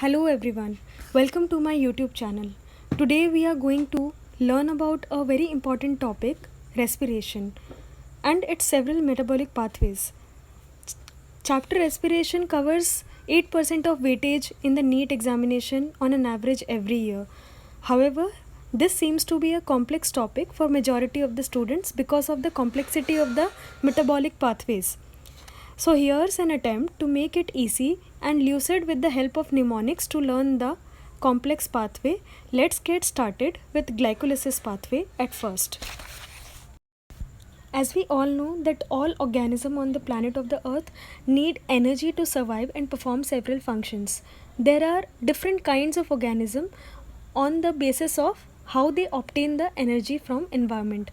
Hello everyone, welcome to my YouTube channel. Today we are going to learn about a very important topic, respiration, and its several metabolic pathways. Chapter respiration covers 8% of weightage in the NEET examination on an average every year. However, this seems to be a complex topic for majority of the students because of the complexity of the metabolic pathways. So here's an attempt to make it easy and lucid with the help of mnemonics to learn the complex pathway. Let's get started with glycolysis pathway at first. As we all know that all organisms on the planet of the earth need energy to survive and perform several functions. There are different kinds of organisms on the basis of how they obtain the energy from environment.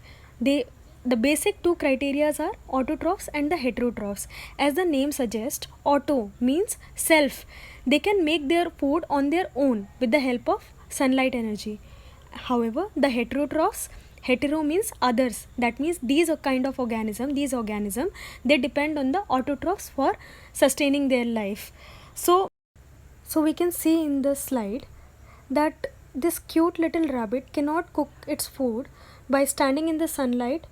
The basic two criteria are autotrophs and the heterotrophs. As the name suggests, auto means self. They can make their food on their own with the help of sunlight energy. However, the heterotrophs, hetero means others. That means these organisms, they depend on the autotrophs for sustaining their life. So we can see in the slide that this cute little rabbit cannot cook its food by standing in the sunlight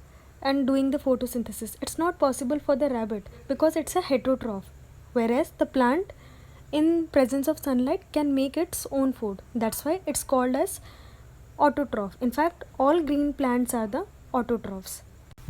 and doing the photosynthesis. It's not possible for the rabbit because it's a heterotroph, whereas the plant in presence of sunlight can make its own food. That's why it's called as autotroph. In fact, all green plants are the autotrophs.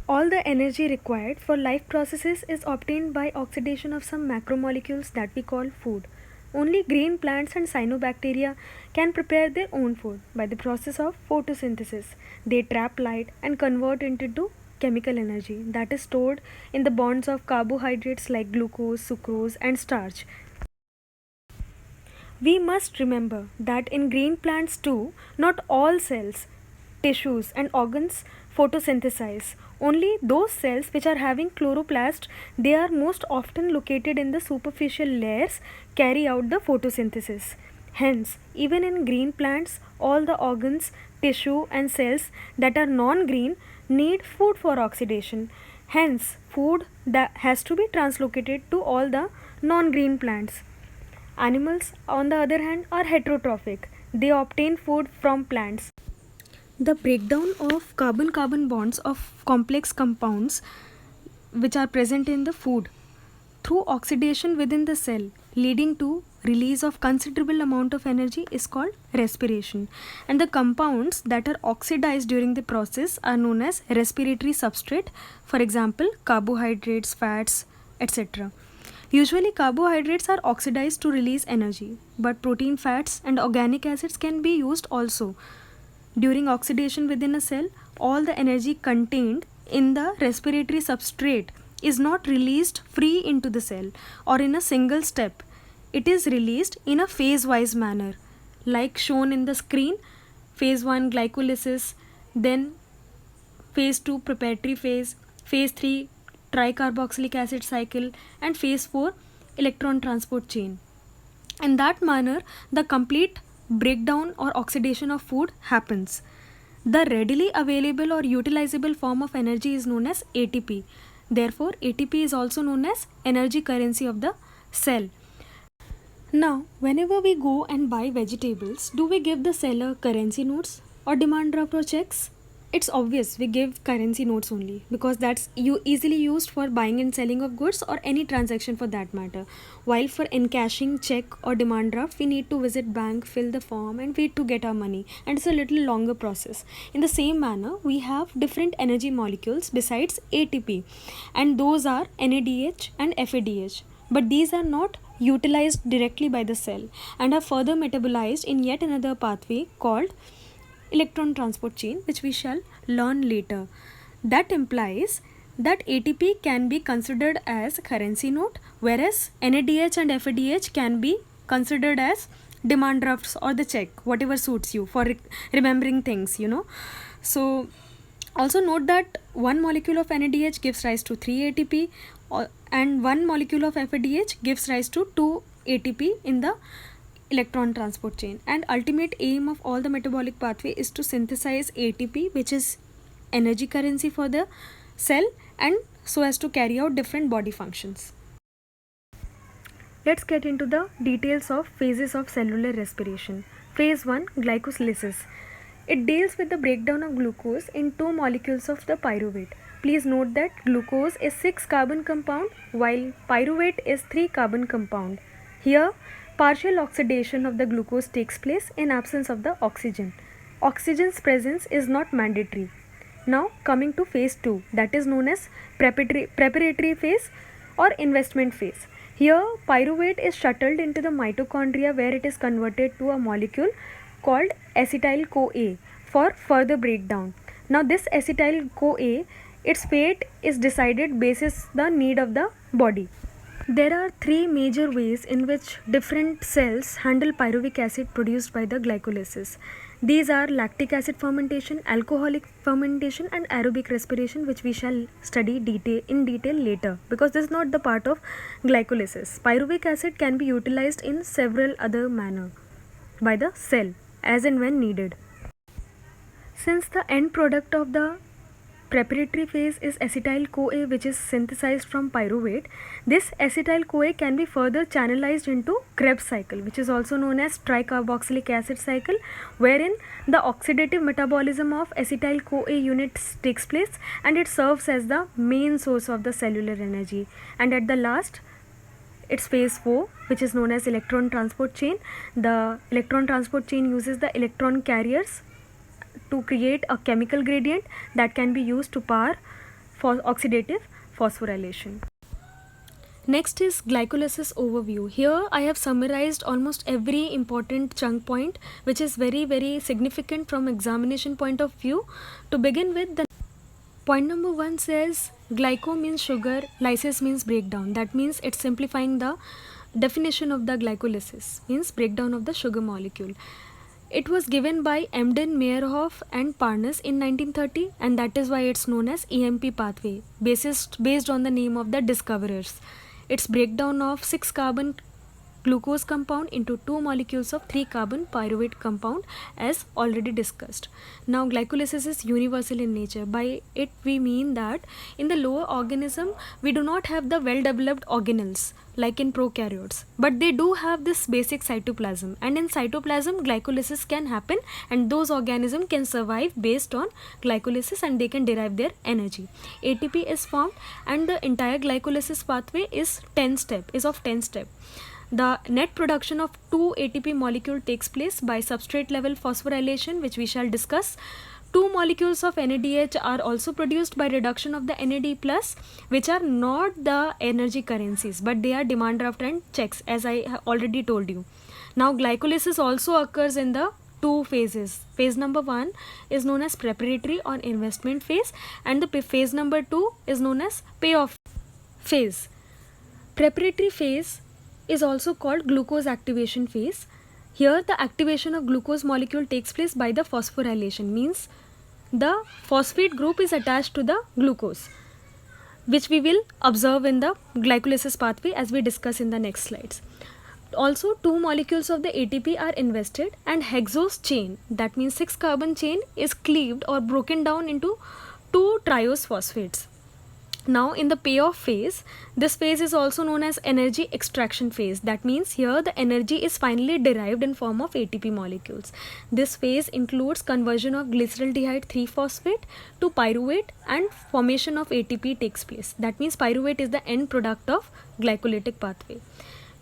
All the energy required for life processes is obtained by oxidation of some macromolecules that we call food. Only green plants and cyanobacteria can prepare their own food by the process of photosynthesis. They trap light and convert it into chemical energy that is stored in the bonds of carbohydrates like glucose, sucrose, and starch. We must remember that in green plants too, not all cells, tissues, and organs photosynthesize. Only those cells which are having chloroplast, they are most often located in the superficial layers, carry out the photosynthesis. Hence, even in green plants, all the organs, tissue, and cells that are non-green need food for oxidation. Hence, food that has to be translocated to all the non-green plants. Animals, on the other hand, are heterotrophic. They obtain food from plants. The breakdown of carbon-carbon bonds of complex compounds which are present in the food through oxidation within the cell, leading to release of considerable amount of energy, is called respiration. And the compounds that are oxidized during the process are known as respiratory substrate, for example carbohydrates, fats, etc. Usually carbohydrates are oxidized to release energy, but protein, fats, and organic acids can be used also. During oxidation within a cell, all the energy contained in the respiratory substrate is not released free into the cell or in a single step. It is released in a phase-wise manner, like shown in the screen. Phase 1 glycolysis, then phase 2 preparatory phase, phase 3 tricarboxylic acid cycle, and phase 4 electron transport chain. In that manner, the complete breakdown or oxidation of food happens. The readily available or utilizable form of energy is known as ATP. Therefore, ATP is also known as energy currency of the cell. Now, whenever we go and buy vegetables, do we give the seller currency notes or demand draft or checks? It's obvious we give currency notes only because that's easily used for buying and selling of goods or any transaction for that matter. While for encashing check or demand draft, we need to visit bank, fill the form, and wait to get our money, and it's a little longer process. In the same manner, we have different energy molecules besides ATP, and those are NADH and FADH. But these are not utilized directly by the cell and are further metabolized in yet another pathway called electron transport chain, which we shall learn later. That implies that ATP can be considered as a currency note, whereas NADH and FADH can be considered as demand drafts or the check, whatever suits you for remembering things, So also note that one molecule of NADH gives rise to 3 ATP and one molecule of FADH gives rise to 2 ATP in the electron transport chain. And ultimate aim of all the metabolic pathway is to synthesize ATP, which is energy currency for the cell, and so as to carry out different body functions. Let's get into the details of phases of cellular respiration. Phase 1, glycolysis. It deals with the breakdown of glucose in two molecules of the pyruvate. Please note that glucose is 6 carbon compound while pyruvate is 3 carbon compound. Here, partial oxidation of the glucose takes place in absence of the oxygen. Oxygen's presence is not mandatory. Now coming to phase 2, that is known as preparatory phase or investment phase. Here pyruvate is shuttled into the mitochondria where it is converted to a molecule called acetyl-CoA for further breakdown. Now this acetyl-CoA, its fate is decided basis the need of the body. There are three major ways in which different cells handle pyruvic acid produced by the glycolysis. These are lactic acid fermentation, alcoholic fermentation and aerobic respiration, which we shall study in detail later because this is not the part of glycolysis. Pyruvic acid can be utilized in several other manner by the cell as and when needed. Since the end product of the preparatory phase is acetyl-CoA which is synthesized from pyruvate, this acetyl-CoA can be further channelized into Krebs cycle, which is also known as tricarboxylic acid cycle, wherein the oxidative metabolism of acetyl-CoA units takes place and it serves as the main source of the cellular energy. And at the last, it's phase 4, which is known as electron transport chain. The electron transport chain uses the electron carriers to create a chemical gradient that can be used to power for oxidative phosphorylation. Next is glycolysis overview. Here I have summarized almost every important chunk point which is very significant from examination point of view. To begin with, the point number 1 says glyco means sugar, lysis means breakdown. That means it's simplifying the definition of the glycolysis, means breakdown of the sugar molecule. It was given by Emden, Meyerhoff and Parnas in 1930 and that is why it's known as EMP pathway, based on the name of the discoverers. It's breakdown of 6 carbon glucose compound into 2 molecules of 3 carbon pyruvate compound as already discussed. Now glycolysis is universal in nature. By it we mean that in the lower organism we do not have the well developed organelles like in prokaryotes, but they do have this basic cytoplasm, and in cytoplasm glycolysis can happen and those organisms can survive based on glycolysis and they can derive their energy. ATP is formed and the entire glycolysis pathway is of 10 step. The net production of 2 ATP molecule takes place by substrate level phosphorylation, which we shall discuss. 2 molecules of NADH are also produced by reduction of the NAD+, which are not the energy currencies, but they are demand draft and checks, as I have already told you. Now glycolysis also occurs in the 2 phases. Phase number 1 is known as preparatory or investment phase and the phase number 2 is known as payoff phase. Preparatory phase is also called glucose activation phase. Here the activation of glucose molecule takes place by the phosphorylation, means the phosphate group is attached to the glucose, which we will observe in the glycolysis pathway as we discuss in the next slides. Also 2 molecules of the ATP are invested and hexose chain, that means 6 carbon chain, is cleaved or broken down into 2 triose phosphates. Now in the payoff phase, this phase is also known as energy extraction phase. That means here the energy is finally derived in form of ATP molecules. This phase includes conversion of glyceraldehyde 3-phosphate to pyruvate and formation of ATP takes place. That means pyruvate is the end product of glycolytic pathway.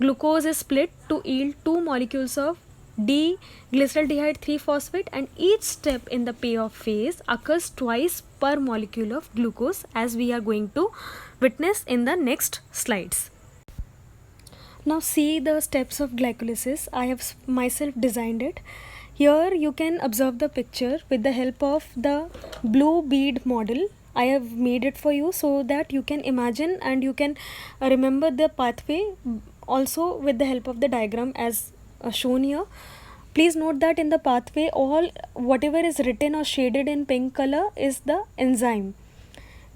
Glucose is split to yield 2 molecules of D-glyceraldehyde 3-phosphate and each step in the payoff phase occurs twice per molecule of glucose, as we are going to witness in the next slides. Now see the steps of glycolysis. I have myself designed it. Here you can observe the picture with the help of the blue bead model. I have made it for you so that you can imagine and you can remember the pathway also with the help of the diagram as shown here. Please note that in the pathway whatever is written or shaded in pink color is the enzyme.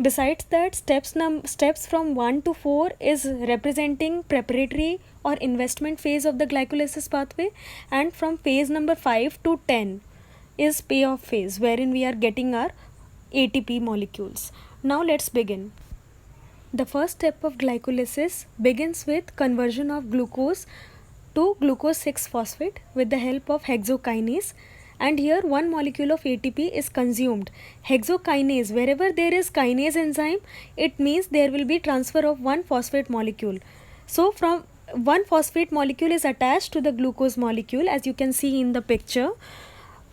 Besides that, steps from 1 to 4 is representing preparatory or investment phase of the glycolysis pathway, and from phase number 5 to 10 is payoff phase, wherein we are getting our ATP molecules. Now let's begin. The first step of glycolysis begins with conversion of glucose to glucose 6-phosphate with the help of hexokinase, and here one molecule of ATP is consumed. Hexokinase, wherever there is kinase enzyme, it means there will be transfer of one phosphate molecule. So from one phosphate molecule is attached to the glucose molecule, as you can see in the picture.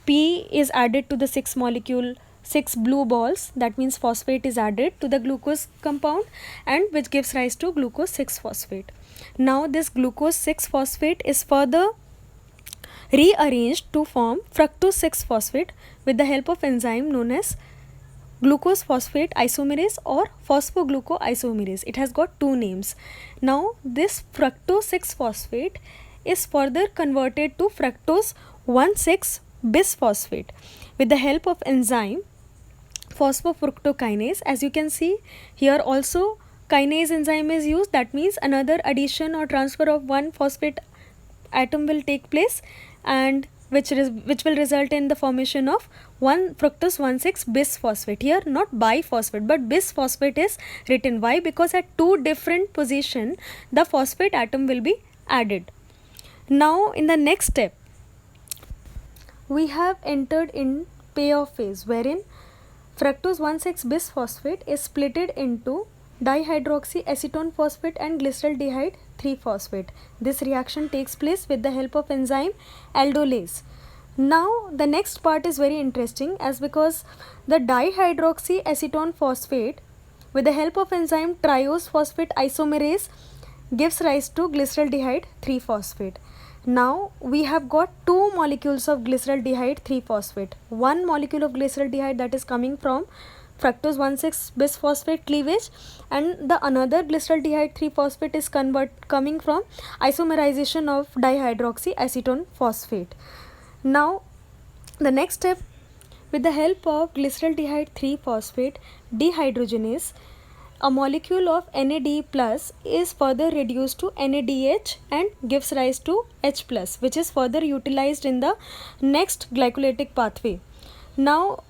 P is added to the 6 molecule, 6 blue balls, that means phosphate is added to the glucose compound, and which gives rise to glucose 6-phosphate. Now this glucose 6-phosphate is further rearranged to form fructose 6-phosphate with the help of enzyme known as glucose phosphate isomerase or phosphoglucoisomerase. It has got two names. Now this fructose 6-phosphate is further converted to fructose 1,6-bisphosphate with the help of enzyme phosphofructokinase. As you can see here, also kinase enzyme is used. That means another addition or transfer of one phosphate atom will take place, and which will result in the formation of one fructose 1,6-bisphosphate. Here not biphosphate but bisphosphate is written. Why? Because at two different position the phosphate atom will be added. Now in the next step we have entered in payoff phase, wherein fructose 1,6-bisphosphate is splitted into dihydroxyacetone phosphate and glyceraldehyde 3-phosphate. This reaction takes place with the help of enzyme aldolase. Now the next part is very interesting, as because the dihydroxyacetone phosphate with the help of enzyme triose phosphate isomerase gives rise to glyceraldehyde 3-phosphate. Now we have got two molecules of glyceraldehyde 3-phosphate. One molecule of glyceraldehyde that is coming from fructose 1,6-bisphosphate cleavage, and the another glyceraldehyde 3-phosphate is coming from isomerization of dihydroxyacetone phosphate. Now the next step, with the help of glyceraldehyde 3-phosphate dehydrogenase, a molecule of NAD plus is further reduced to NADH and gives rise to H plus, which is further utilized in the next glycolytic pathway. Now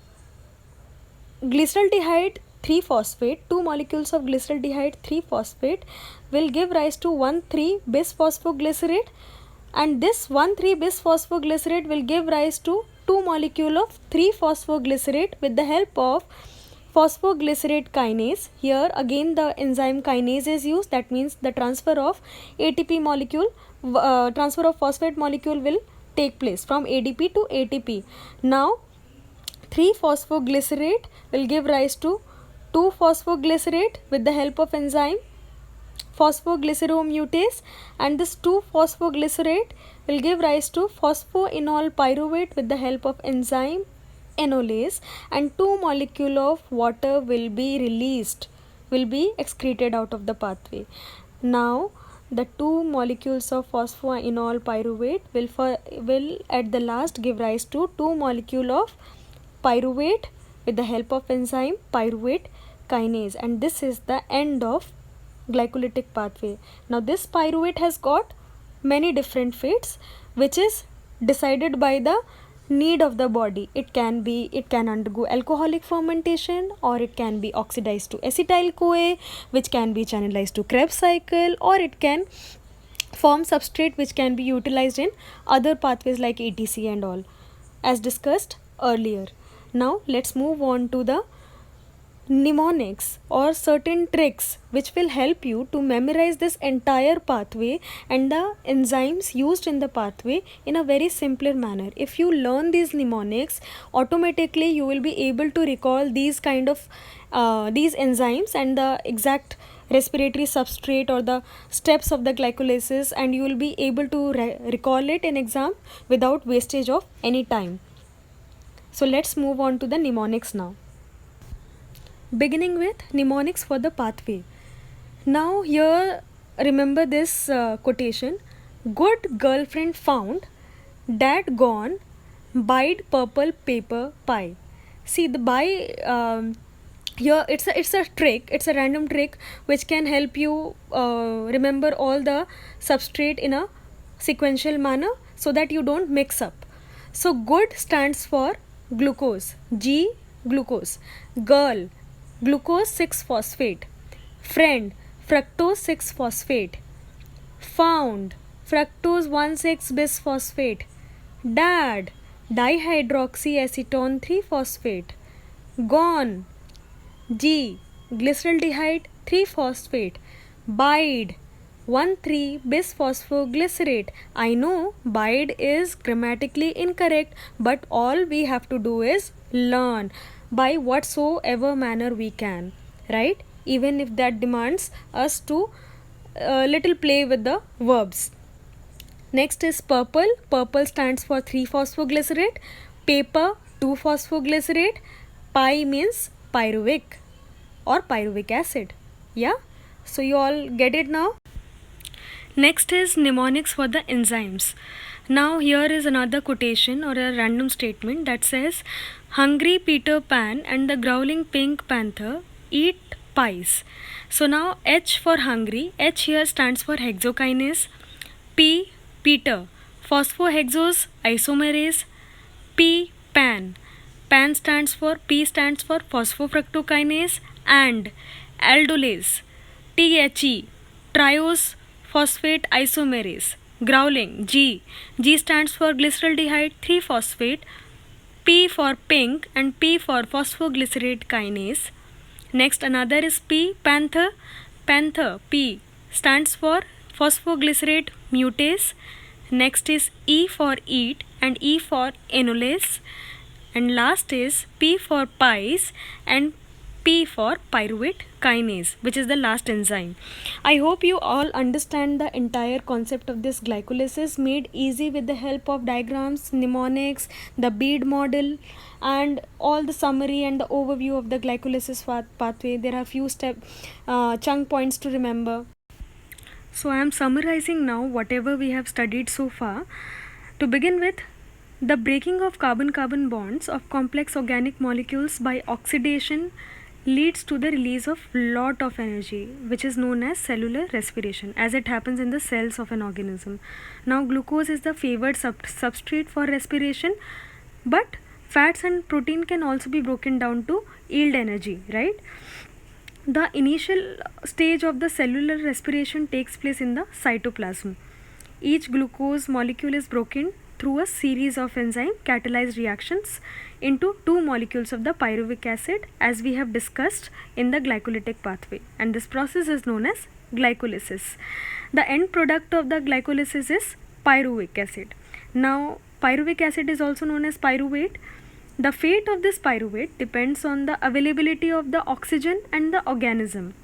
glyceraldehyde 3-phosphate, two molecules of glyceraldehyde 3-phosphate will give rise to 1,3-bisphosphoglycerate, and this 1,3-bisphosphoglycerate will give rise to two molecule of 3-phosphoglycerate with the help of phosphoglycerate kinase. Here again the enzyme kinase is used. That means the transfer of ATP molecule, transfer of phosphate molecule will take place from ADP to ATP. Now 3-phosphoglycerate will give rise to 2-phosphoglycerate with the help of enzyme phosphoglyceromutase, and this 2-phosphoglycerate will give rise to phosphoenol pyruvate with the help of enzyme enolase, and two molecule of water will be released, will be excreted out of the pathway. Now the two molecules of phosphoenol pyruvate will at the last give rise to two molecule of pyruvate with the help of enzyme pyruvate kinase, and this is the end of glycolytic pathway. Now this pyruvate has got many different fates, which is decided by the need of the body. It can undergo alcoholic fermentation, or it can be oxidized to acetyl CoA, which can be channelized to Krebs cycle, or it can form substrate which can be utilized in other pathways like ATC and all, as discussed earlier. Now let's move on to the mnemonics or certain tricks which will help you to memorize this entire pathway and the enzymes used in the pathway in a very simpler manner. If you learn these mnemonics, automatically you will be able to recall these kind of these enzymes and the exact respiratory substrate or the steps of the glycolysis, and you will be able to recall it in exam without wastage of any time. So let's move on to the mnemonics now. Beginning with mnemonics for the pathway. Now here remember this quotation: good girlfriend found, dad gone, bide purple paper pie. See the buy here it's a trick, it's a random trick which can help you remember all the substrate in a sequential manner so that you don't mix up. So good stands for glucose, G glucose, girl glucose 6-phosphate, Friend, fructose 6 phosphate. Found, fructose 1,6 bisphosphate. Dad, dihydroxyacetone 3 phosphate. Gone, G, glyceraldehyde 3 phosphate. Bide, 1,3 bisphosphoglycerate. I know bide is grammatically incorrect, but all we have to do is learn by whatsoever manner we can, right? Even if that demands us to little play with the verbs. Next is purple. Purple stands for 3 phosphoglycerate. Paper, 2 phosphoglycerate. Pi means pyruvic or pyruvic acid. Yeah, so you all get it now. Next is mnemonics for the enzymes. Now here is another quotation or a random statement that says, hungry Peter Pan and the growling pink panther eat pies. So now H for hungry, H here stands for hexokinase. P, Peter, phosphohexose isomerase. P, pan, pan stands for, P stands for phosphofructokinase. And aldolase, THE, triose phosphate isomerase. Growling, G, G stands for glyceraldehyde 3 phosphate. P for pink and P for phosphoglycerate kinase. Next another is P, panther. Panther, P stands for phosphoglycerate mutase. Next is E for eat and E for enolase. And last is P for pies and P for pyruvate kinase, which is the last enzyme. I hope you all understand the entire concept of this glycolysis, made easy with the help of diagrams, mnemonics, the bead model, and all the summary and the overview of the glycolysis pathway. There are few chunk points to remember. So I am summarizing now whatever we have studied so far. To begin with, the breaking of carbon-carbon bonds of complex organic molecules by oxidation leads to the release of lot of energy, which is known as cellular respiration, as it happens in the cells of an organism. Now glucose is the favored substrate for respiration, but fats and protein can also be broken down to yield energy, right? The initial stage of the cellular respiration takes place in the cytoplasm. Each glucose molecule is broken through a series of enzyme catalyzed reactions into two molecules of the pyruvic acid, as we have discussed in the glycolytic pathway, and this process is known as glycolysis. The end product of the glycolysis is pyruvic acid. Now pyruvic acid is also known as pyruvate. The fate of this pyruvate depends on the availability of the oxygen and the organism.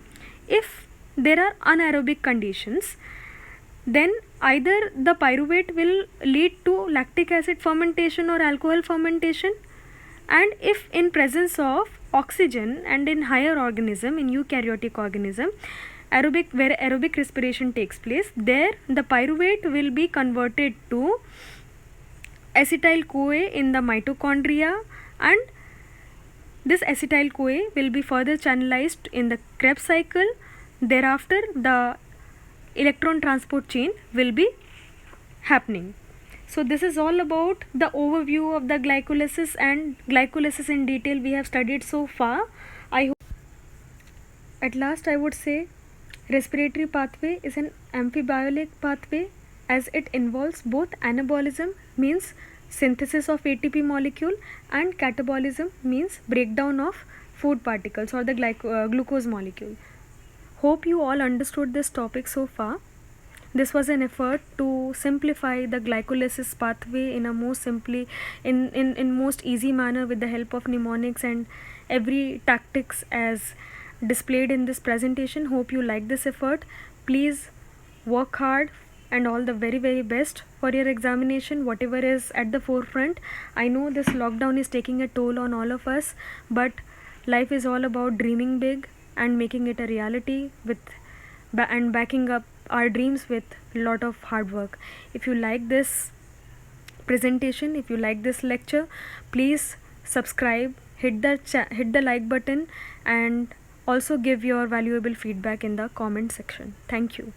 If there are anaerobic conditions, then either the pyruvate will lead to lactic acid fermentation or alcohol fermentation, and if in presence of oxygen and in higher organism, in eukaryotic organism, where aerobic respiration takes place, there the pyruvate will be converted to acetyl CoA in the mitochondria, and this acetyl CoA will be further channelized in the Krebs cycle. Thereafter the electron transport chain will be happening. So this is all about the overview of the glycolysis, and glycolysis in detail we have studied so far. I hope at last I would say respiratory pathway is an amphibiolic pathway, as it involves both anabolism, means synthesis of ATP molecule, and catabolism, means breakdown of food particles or the glucose molecule. Hope you all understood this topic so far. This was an effort to simplify the glycolysis pathway in a most most easy manner with the help of mnemonics and every tactics as displayed in this presentation. Hope you like this effort. Please work hard and all the very best for your examination, whatever is at the forefront. I know this lockdown is taking a toll on all of us, but life is all about dreaming big and making it a reality and backing up our dreams with a lot of hard work. If you like this presentation, if you like this lecture, please subscribe, hit the like button, and also give your valuable feedback in the comment section. Thank you.